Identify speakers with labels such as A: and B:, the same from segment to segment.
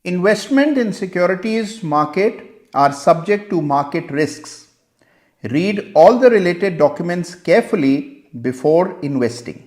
A: Investment in securities market are subject to market risks. Read all the related documents carefully before investing.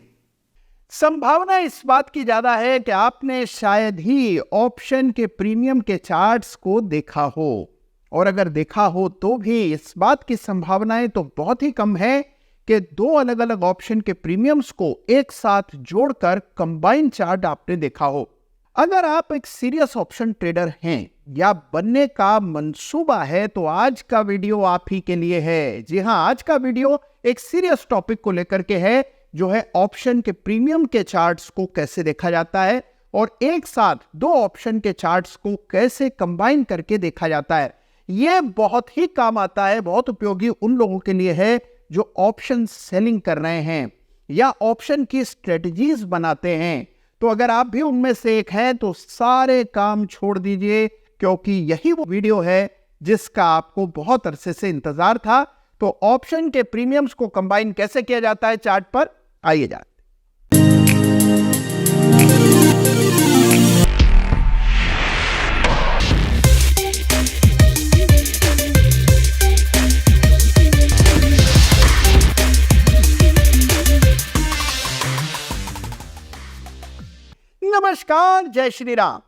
B: संभावना इस बात की ज्यादा है कि आपने शायद ही ऑप्शन के प्रीमियम के चार्ट्स को देखा हो, और अगर देखा हो तो भी इस बात की संभावनाएं तो बहुत ही कम है कि दो अलग अलग ऑप्शन के प्रीमियम्स को एक साथ जोड़कर कंबाइन चार्ट आपने देखा हो। अगर आप एक सीरियस ऑप्शन ट्रेडर हैं या बनने का मंसूबा है तो आज का वीडियो आप ही के लिए है। जी हां, आज का वीडियो एक सीरियस टॉपिक को लेकर के है, जो है ऑप्शन के प्रीमियम के चार्ट्स को कैसे देखा जाता है और एक साथ दो ऑप्शन के चार्ट्स को कैसे कंबाइन करके देखा जाता है। यह बहुत ही काम आता है, बहुत उपयोगी उन लोगों के लिए है जो ऑप्शन सेलिंग कर रहे हैं या ऑप्शन की स्ट्रेटजीज बनाते हैं। तो अगर आप भी उनमें से एक हैं तो सारे काम छोड़ दीजिए, क्योंकि यही वो वीडियो है जिसका आपको बहुत अरसे से इंतजार था। तो ऑप्शन के प्रीमियम्स को कंबाइन कैसे किया जाता है चार्ट पर, आइए जाते। नमस्कार, जय श्री राम।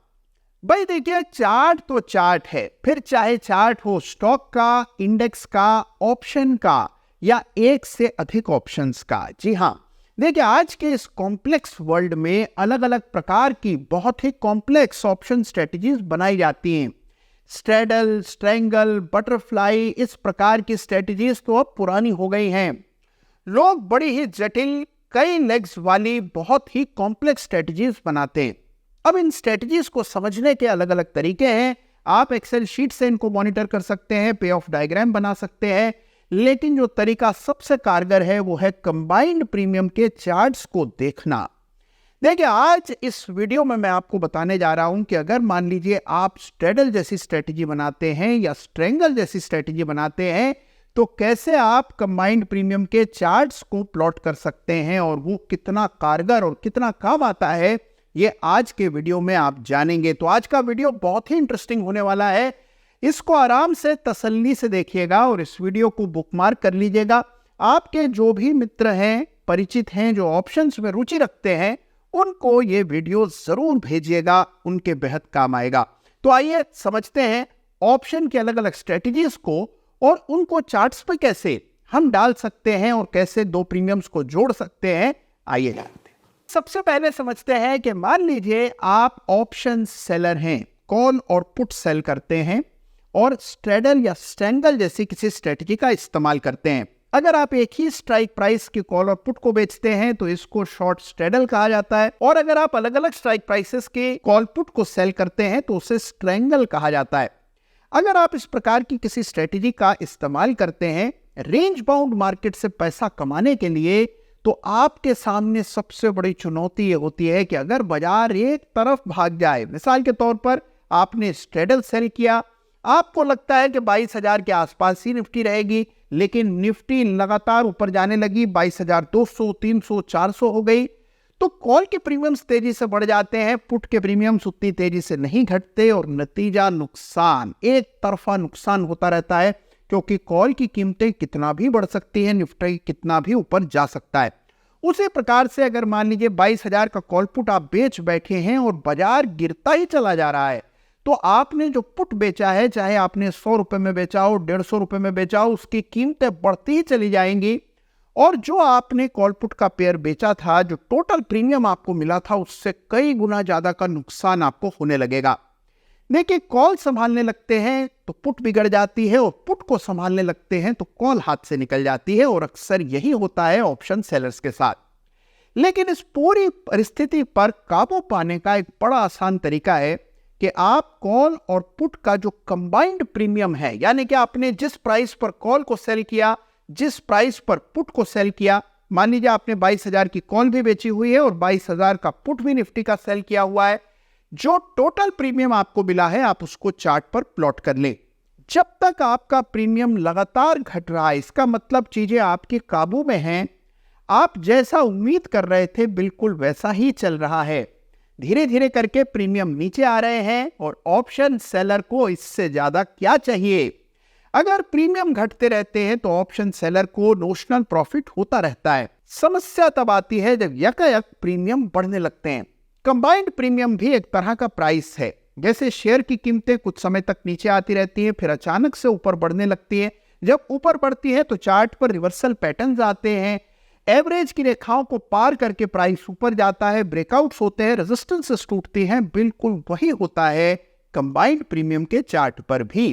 B: भाई देखिए, चार्ट तो चार्ट है, फिर चाहे चार्ट हो स्टॉक का, इंडेक्स का, ऑप्शन का या एक से अधिक ऑप्शंस का। जी हां, देखिए आज के इस कॉम्प्लेक्स वर्ल्ड में अलग अलग प्रकार की बहुत ही कॉम्प्लेक्स ऑप्शन स्ट्रेटजीज बनाई जाती हैं। स्ट्रेडल, स्ट्रैंगल, बटरफ्लाई, इस प्रकार की स्ट्रेटजीज तो अब पुरानी हो गई हैं। लोग बड़ी ही जटिल, कई लेग्स वाली बहुत ही कॉम्प्लेक्स स्ट्रेटजीज बनाते हैं। अब इन स्ट्रेटजीज को समझने के अलग अलग तरीके हैं। आप एक्सेल शीट से इनको मॉनिटर कर सकते हैं, पे ऑफ डायग्राम बना सकते हैं, लेकिन जो तरीका सबसे कारगर है वो है कंबाइंड प्रीमियम के चार्ट्स को देखना। देखिए, आज इस वीडियो में मैं आपको बताने जा रहा हूं कि अगर मान लीजिए आप स्ट्रेडल जैसी स्ट्रेटजी बनाते हैं या स्ट्रैंगल जैसी स्ट्रेटजी बनाते हैं तो कैसे आप कंबाइंड प्रीमियम के चार्ट्स को प्लॉट कर सकते हैं और वो कितना कारगर और कितना काम आता है, ये आज के वीडियो में आप जानेंगे। तो आज का वीडियो बहुत ही इंटरेस्टिंग होने वाला है। इसको आराम से तसल्ली से देखिएगा और इस वीडियो को बुकमार्क कर लीजिएगा। आपके जो भी मित्र हैं, परिचित हैं, जो ऑप्शंस में रुचि रखते हैं, उनको ये वीडियो जरूर भेजिएगा, उनके बेहद काम आएगा। तो आइए समझते हैं ऑप्शन के अलग अलग स्ट्रेटजीज को और उनको चार्ट्स पे कैसे हम डाल सकते हैं और कैसे दो प्रीमियम्स को जोड़ सकते हैं। आइए जानते हैं। सबसे पहले समझते हैं कि मान लीजिए आप ऑप्शन सेलर हैं, कॉल और पुट सेल करते हैं और स्ट्रेडल या स्ट्रैंगल जैसी किसी स्ट्रेटजी का इस्तेमाल करते हैं। अगर आप एक ही स्ट्राइक प्राइस की कॉल और पुट को बेचते हैं तो इसको शॉर्ट स्ट्रेडल कहा जाता है, और अगर आप अलग अलग स्ट्राइक प्राइसेस के कॉल पुट को सेल करते हैं तो उसे स्ट्रैंगल कहा जाता है। अगर आप इस प्रकार की किसी स्ट्रेटजी का इस्तेमाल करते हैं रेंज बाउंड मार्केट से पैसा कमाने के लिए, तो आपके सामने सबसे बड़ी चुनौती ये होती है कि अगर बाजार एक तरफ भाग जाए, मिसाल के तौर पर आपने स्ट्रेडल सेल किया, आपको लगता है कि 22,000 के आसपास ही निफ्टी रहेगी, लेकिन निफ्टी लगातार ऊपर जाने लगी, 22,200, 300, 400 हो गई, तो कॉल के प्रीमियम्स तेजी से बढ़ जाते हैं, पुट के प्रीमियम्स उतनी तेजी से नहीं घटते और नतीजा नुकसान, एक तरफा नुकसान होता रहता है, क्योंकि कॉल की कीमतें कितना भी बढ़ सकती है, निफ्टी कितना भी ऊपर जा सकता है। उसी प्रकार से अगर मान लीजिए 22,000 का कॉल पुट आप बेच बैठे हैं और बाजार गिरता ही चला जा रहा है, तो आपने जो पुट बेचा है, चाहे आपने 100 रुपए में बेचा हो, 150 रुपए में बेचा हो, उसकी कीमतें बढ़ती ही चली जाएंगी और जो आपने कॉल पुट का पेयर बेचा था, जो टोटल प्रीमियम आपको मिला था, उससे कई गुना ज्यादा का नुकसान आपको होने लगेगा। देखिए, कॉल संभालने लगते हैं तो पुट बिगड़ जाती है और पुट को संभालने लगते हैं तो कॉल हाथ से निकल जाती है, और अक्सर यही होता है ऑप्शन सेलर्स के साथ। लेकिन इस पूरी परिस्थिति पर काबू पाने का एक बड़ा आसान तरीका है कि आप कॉल और पुट का जो कंबाइंड प्रीमियम है, यानी कि आपने जिस प्राइस पर कॉल को सेल किया, जिस प्राइस पर पुट को सेल किया, मान लीजिए आपने 22,000 की कॉल भी बेची हुई है और 22,000 का पुट भी निफ्टी का सेल किया हुआ है, जो टोटल प्रीमियम आपको मिला है आप उसको चार्ट पर प्लॉट कर लें। जब तक आपका प्रीमियम लगातार घट रहा है, इसका मतलब चीजें आपके काबू में हैं, आप जैसा उम्मीद कर रहे थे बिल्कुल वैसा ही चल रहा है। धीरे धीरे करके प्रीमियम नीचे आ रहे हैं और ऑप्शन सेलर को इससे ज्यादा क्या चाहिए। अगर प्रीमियम घटते रहते हैं तो ऑप्शन सेलर को नोशनल प्रॉफिट होता रहता है। समस्या तब आती है जब यकायक प्रीमियम बढ़ने लगते हैं। कंबाइंड प्रीमियम भी एक तरह का प्राइस है। जैसे शेयर की कीमतें कुछ समय तक नीचे आती रहती हैं, फिर अचानक से ऊपर बढ़ने लगती है। जब ऊपर बढ़ती है तो चार्ट पर रिवर्सल पैटर्न्स आते हैं, एवरेज की रेखाओं को पार करके प्राइस ऊपर जाता है, ब्रेकआउट्स होते हैं, रेजिस्टेंसेस टूटती हैं। बिल्कुल वही होता है कंबाइंड प्रीमियम के चार्ट पर भी।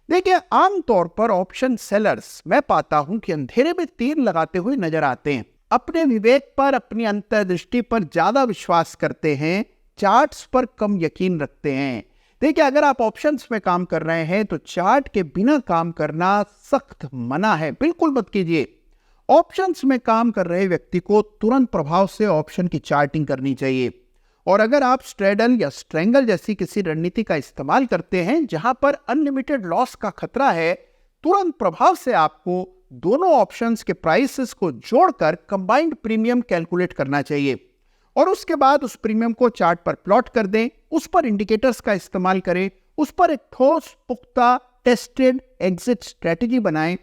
B: देखिए, आमतौर पर ऑप्शन सेलर्स मैं पाता हूं कि अंधेरे में तीर लगाते हुए नजर आते हैं। अपने विवेक पर, अपनी अंतर्दृष्टि पर ज्यादा विश्वास करते हैं, चार्ट्स पर कम यकीन रखते हैं। देखिए, अगर आप ऑप्शंस में काम कर रहे हैं तो चार्ट के बिना काम करना सख्त मना है, बिल्कुल मत कीजिए। ऑप्शंस में काम कर रहे व्यक्ति को तुरंत प्रभाव से ऑप्शन की चार्टिंग करनी चाहिए। और अगर आप स्ट्रेडल या स्ट्रेंगल जैसी किसी रणनीति का इस्तेमाल करते हैं जहां पर अनलिमिटेड लॉस का खतरा है, तुरंत प्रभाव से आपको दोनों ऑप्शंस के प्राइसेस को जोड़कर कंबाइंड प्रीमियम कैलकुलेट करना चाहिए और उसके बाद उस प्रीमियम को चार्ट पर प्लॉट कर दें, उस पर इंडिकेटर्स का इस्तेमाल करें, उस पर एक ठोस, पुख्ता, टेस्टेड एग्जिट स्ट्रेटेजी बनाएं,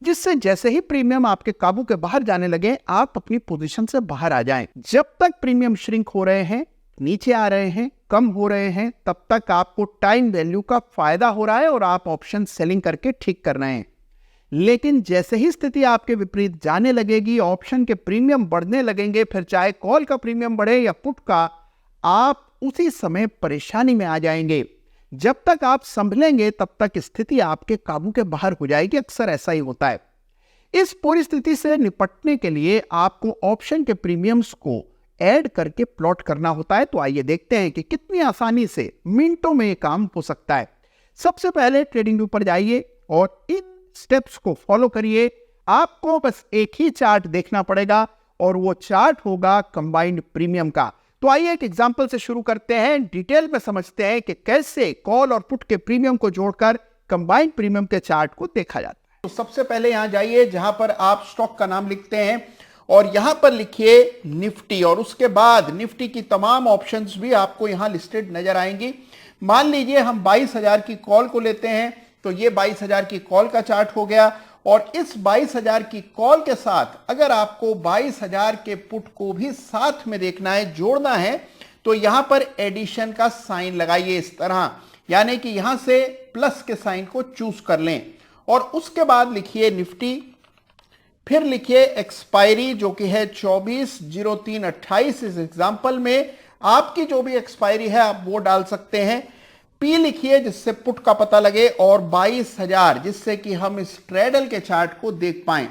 B: जिससे जैसे ही प्रीमियम आपके काबू के बाहर जाने लगे, आप अपनी पोजीशन से बाहर आ जाएं। जब तक प्रीमियम श्रिंक हो रहे हैं, नीचे आ रहे हैं, कम हो रहे हैं, तब तक आपको टाइम वैल्यू का फायदा हो रहा है और आप ऑप्शन सेलिंग करके ठीक कर रहे हैं। लेकिन जैसे ही स्थिति आपके विपरीत जाने लगेगी, ऑप्शन के प्रीमियम बढ़ने लगेंगे, फिर चाहे कॉल का प्रीमियम बढ़े या पुट का, आप उसी समय परेशानी में आ जाएंगे। जब तक आप संभलेंगे तब तक स्थिति आपके काबू के बाहर हो जाएगी। अक्सर ऐसा ही होता है। इस पूरी स्थिति से निपटने के लिए आपको ऑप्शन के प्रीमियम्स को ऐड करके प्लॉट करना होता है। तो आइए देखते हैं कि कितनी आसानी से मिनटों में ये काम हो सकता है। सबसे पहले ट्रेडिंग व्यू पर जाइए और इन स्टेप्स को फॉलो करिए। आपको बस एक ही चार्ट देखना पड़ेगा और वो चार्ट होगा कंबाइंड प्रीमियम का। तो आइए एक एग्जांपल से शुरू करते हैं, डिटेल में समझते हैं कि कैसे कॉल और पुट के प्रीमियम को जोड़कर कंबाइंड प्रीमियम के चार्ट को देखा जाता है।
A: तो सबसे पहले यहां जाइए जहां पर आप स्टॉक का नाम लिखते हैं और यहां पर लिखिए निफ्टी और उसके बाद निफ्टी की तमाम ऑप्शंस भी आपको यहां लिस्टेड नजर आएंगी। मान लीजिए हम 22,000 की कॉल को लेते हैं, तो ये 22,000 की कॉल का चार्ट हो गया और इस 22,000 की कॉल के साथ अगर आपको 22,000 के पुट को भी साथ में देखना है, जोड़ना है, तो यहां पर एडिशन का साइन लगाइए इस तरह, यानी कि यहां से प्लस के साइन को चूज कर लें और उसके बाद लिखिए निफ्टी, फिर लिखिए एक्सपायरी जो कि है 24/03/28। इस एग्जांपल में आपकी जो भी एक्सपायरी है आप वो डाल सकते हैं। पी लिखिए जिससे पुट का पता लगे और 22,000 जिससे कि हम इस ट्रेडल के चार्ट को देख पाएं।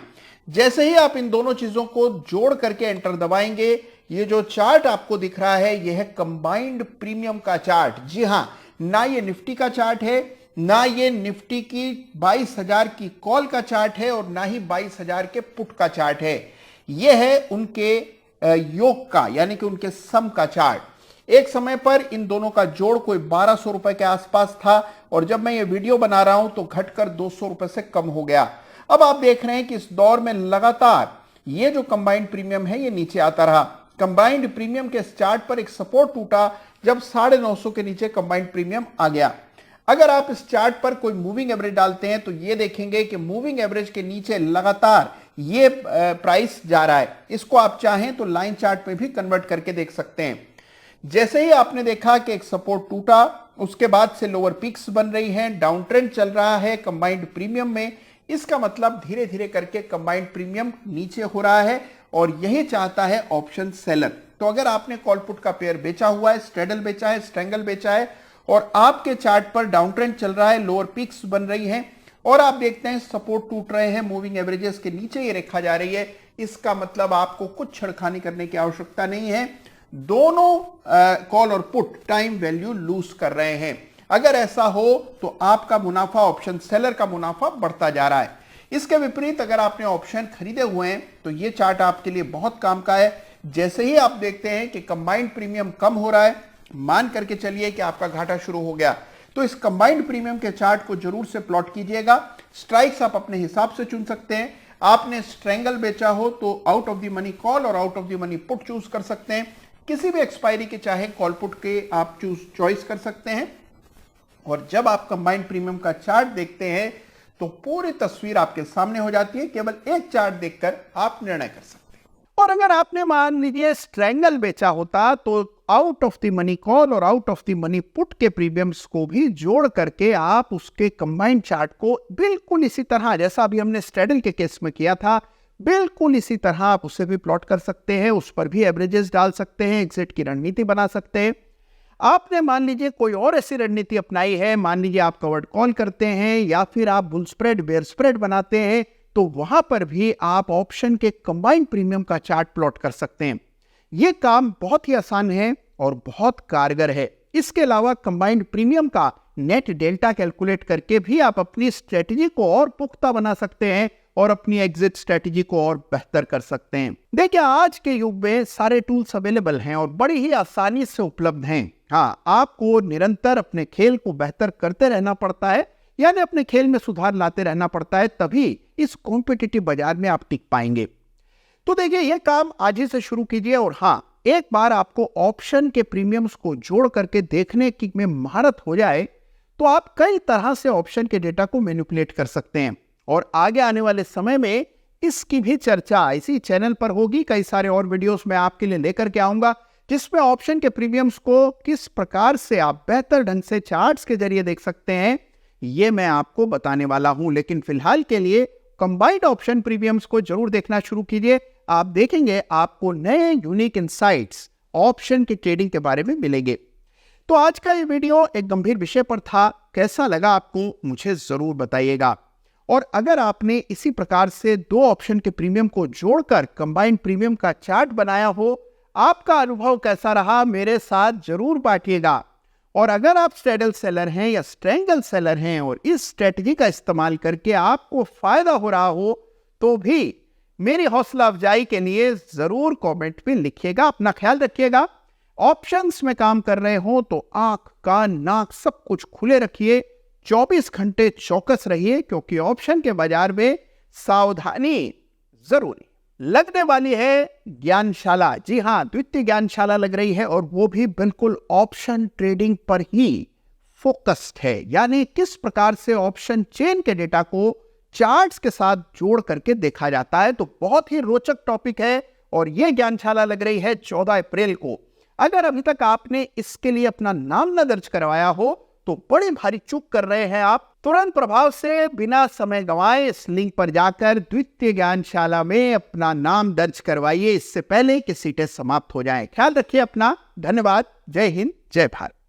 A: जैसे ही आप इन दोनों चीजों को जोड़ करके एंटर दबाएंगे, ये जो चार्ट आपको दिख रहा है यह है कंबाइंड प्रीमियम का चार्ट। जी हां, ना ये निफ्टी का चार्ट है, ना ये निफ्टी की 22,000 की कॉल का चार्ट है और ना ही 22,000 के पुट का चार्ट है। यह है उनके योग का, यानी कि उनके सम का चार्ट। एक समय पर इन दोनों का जोड़ कोई 1200 रुपए के आसपास था और जब मैं ये वीडियो बना रहा हूं तो घटकर 200 रुपए से कम हो गया। अब आप देख रहे हैं कि इस दौर में लगातार ये जो कंबाइंड प्रीमियम है ये नीचे आता रहा। कंबाइंड प्रीमियम के इस चार्ट पर एक सपोर्ट टूटा जब 950 के नीचे कंबाइंड प्रीमियम आ गया। अगर आप इस चार्ट पर कोई मूविंग एवरेज डालते हैं तो ये देखेंगे कि मूविंग एवरेज के नीचे लगातार ये प्राइस जा रहा है। इसको आप चाहें तो लाइन चार्ट में भी कन्वर्ट करके देख सकते हैं। जैसे ही आपने देखा कि एक सपोर्ट टूटा, उसके बाद से लोअर पीक्स बन रही हैं, डाउन ट्रेंड चल रहा है कंबाइंड प्रीमियम में। इसका मतलब धीरे धीरे करके कंबाइंड प्रीमियम नीचे हो रहा है और यही चाहता है ऑप्शन सेलर। तो अगर आपने कॉल पुट का पेयर बेचा हुआ है, स्ट्रेडल बेचा है, स्ट्रेंगल बेचा है और आपके चार्ट पर डाउन ट्रेंड चल रहा है, लोअर पीक्स बन रही हैं और आप देखते हैं सपोर्ट टूट रहे हैं, मूविंग एवरेजेस के नीचे ये रेखा जा रही है, इसका मतलब आपको कुछ छेड़खानी करने की आवश्यकता नहीं है। दोनों कॉल और पुट टाइम वैल्यू लूज कर रहे हैं। अगर ऐसा हो तो आपका मुनाफा, ऑप्शन सेलर का मुनाफा बढ़ता जा रहा है। इसके विपरीत अगर आपने ऑप्शन खरीदे हुए हैं तो यह चार्ट आपके लिए बहुत काम का है। जैसे ही आप देखते हैं कि कंबाइंड प्रीमियम कम हो रहा है, मान करके चलिए कि आपका घाटा शुरू हो गया, तो इस कंबाइंड प्रीमियम के चार्ट को जरूर से प्लॉट कीजिएगा। स्ट्राइक्स आप अपने हिसाब से चुन सकते हैं। आपने स्ट्रेंगल बेचा हो तो out of the money call और out of the money put choose कर सकते हैं। किसी भी एक्सपायरी के चाहे कॉल पुट के आप चॉइस कर सकते हैं। और जब आप कंबाइंड प्रीमियम का चार्ट देखते हैं तो पूरी तस्वीर आपके सामने हो जाती है। केवल एक चार्ट देखकर आप निर्णय कर सकते हैं।
B: और अगर आपने मान लीजिए स्ट्रैंगल बेचा होता तो out of the money call और out of the money put के प्रीमियम्स को भी जोड़ करके आप उसके कंबाइंड चार्ट को बिल्कुल इसी तरह, जैसा अभी हमने स्ट्रैडल के केस में किया था, बिल्कुल इसी तरह आप उसे भी प्लॉट कर सकते हैं। उस पर भी एवरेजेस डाल सकते हैं, एग्जिट की रणनीति बना सकते हैं। आपने मान लीजिए कोई और ऐसी रणनीति अपनाई है, मान लीजिए आप कवर्ड कॉल करते हैं या फिर आप बुल स्प्रेड बेयर स्प्रेड बनाते हैं, तो वहां पर भी आप ऑप्शन के कंबाइंड प्रीमियम का चार्ट प्लॉट कर सकते हैं। यह काम बहुत ही आसान है और बहुत कारगर है। इसके अलावा कंबाइंड प्रीमियम का नेट डेल्टा कैलकुलेट करके भी आप अपनी स्ट्रेटजी को और पुख्ता बना सकते हैं और अपनी एग्जिट स्ट्रेटजी को और बेहतर कर सकते हैं। देखिए, आज के युग में सारे टूल्स अवेलेबल हैं और बड़ी ही आसानी से उपलब्ध हैं। हाँ, आपको निरंतर अपने खेल को बेहतर करते रहना पड़ता है, यानी अपने खेल में सुधार लाते रहना पड़ता है, तभी इस कॉम्पिटिटिव बाजार में आप टिक पाएंगे। तो देखिए, यह काम आज ही से शुरू कीजिए। और हाँ, एक बार आपको ऑप्शन के प्रीमियम्स को जोड़ करके देखने की में महारत हो जाए तो आप कई तरह से ऑप्शन के डेटा को मैनिपुलेट कर सकते हैं। और आगे आने वाले समय में इसकी भी चर्चा इसी चैनल पर होगी। कई सारे और वीडियोस मैं आपके लिए लेकर के आऊंगा जिसमें ऑप्शन के प्रीमियम्स को किस प्रकार से आप बेहतर ढंग से चार्ट्स के जरिए देख सकते हैं, ये मैं आपको बताने वाला हूं। लेकिन फिलहाल के लिए कंबाइंड ऑप्शन प्रीमियम्स को जरूर देखना शुरू कीजिए। आप देखेंगे आपको नए यूनिक इंसाइट्स ऑप्शन की ट्रेडिंग के बारे में मिलेंगे। तो आज का ये वीडियो एक गंभीर विषय पर था। कैसा लगा आपको मुझे जरूर बताइएगा। और अगर आपने इसी प्रकार से दो ऑप्शन के प्रीमियम को जोड़कर कंबाइंड प्रीमियम का चार्ट बनाया हो, आपका अनुभव कैसा रहा मेरे साथ जरूर बांटिएगा। और अगर आप स्ट्रैडल सेलर हैं या स्ट्रैंगल सेलर हैं और इस स्ट्रेटजी का इस्तेमाल करके आपको फायदा हो रहा हो, तो भी मेरी हौसला अफजाई के लिए जरूर कमेंट में लिखिएगा। अपना ख्याल रखिएगा। ऑप्शंस में काम कर रहे हो तो आंख कान नाक सब कुछ खुले रखिए, 24 घंटे चौकस रहिए, क्योंकि ऑप्शन के बाजार में सावधानी जरूरी लगने वाली है। ज्ञानशाला, जी हां, द्वितीय ज्ञानशाला लग रही है और वो भी बिल्कुल ऑप्शन ट्रेडिंग पर ही फोकस्ड है, यानी किस प्रकार से ऑप्शन चेन के डेटा को चार्ट्स के साथ जोड़ करके देखा जाता है। तो बहुत ही रोचक टॉपिक है और यह ज्ञानशाला लग रही है 14 अप्रैल को। अगर अभी तक आपने इसके लिए अपना नाम न दर्ज करवाया हो तो बड़ी भारी चूक कर रहे हैं आप। तुरंत प्रभाव से बिना समय गंवाए इस लिंक पर जाकर द्वितीय ज्ञानशाला में अपना नाम दर्ज करवाइए, इससे पहले कि सीटें समाप्त हो जाएं। ख्याल रखिए अपना। धन्यवाद। जय हिंद, जय भारत।